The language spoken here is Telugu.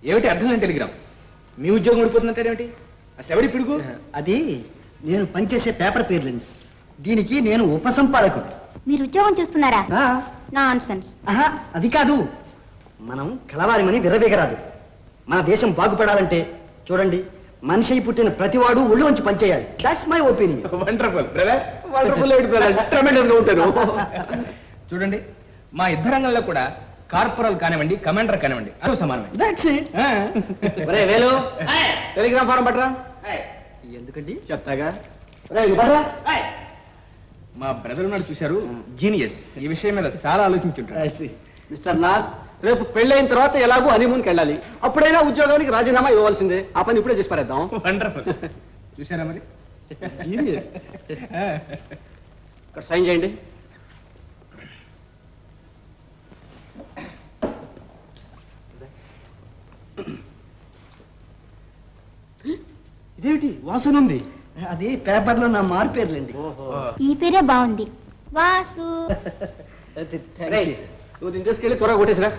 ఏమిటి అర్థం లేని టెలిగ్రామ్? మీ ఉద్యోగం ఊడిపోతుందంటాడేమిటి? అసలు ఎవడి పిడుగు? అది నేను పనిచేసే పేపర్ పేర్లండి. దీనికి నేను ఉపసంపాదకుడు. మీరు ఉద్యోగం చేస్తున్నారా? నాన్సెన్స్. అది కాదు, మనం కలవారిమని విర్రవేగరాదు. మన దేశం బాగుపడాలంటే చూడండి, మనిషి పుట్టిన ప్రతివాడు ఒళ్ళు వంచి పనిచేయాలి. That's my opinion. Wonderful brother, wonderful tremendous గా ఉంటారు. చూడండి, మా యుద్ధ రంగంలో కూడా కార్పొరల్ కానివ్వండి, కమాండర్ కానివ్వండి, అవి సమానమే. That's it. ఒరే వేలు, టెలిగ్రామ్ ఫారం పట్టరా. ఎందుకండి? చెప్తాగా. పడరా. మా బ్రదర్ ఉన్నాడు చూశారు, జీనియస్. ఈ విషయం మీద చాలా ఆలోచించుంటారు. మిస్టర్ నాథ్, రేపు పెళ్ళైన తర్వాత ఎలాగో హనీమూన్కి వెళ్ళాలి. అప్పుడైనా ఉద్యోగానికి రాజీనామా ఇవ్వవలసిందే. ఆ పని ఇప్పుడే చేసి పారేద్దాం. వండర్ఫుల్. చూశారా మరి? ఇక్కడ సైన్ చేయండి. ఇదేమిటి వాసన ఉంది? అది పేపర్లో నా మారు పేర్లండి. ఈ పేరే బాగుంది, వాసు. నువ్వు దీన్ని తీసుకెళ్ళి త్వరగా కొట్టేసిరా.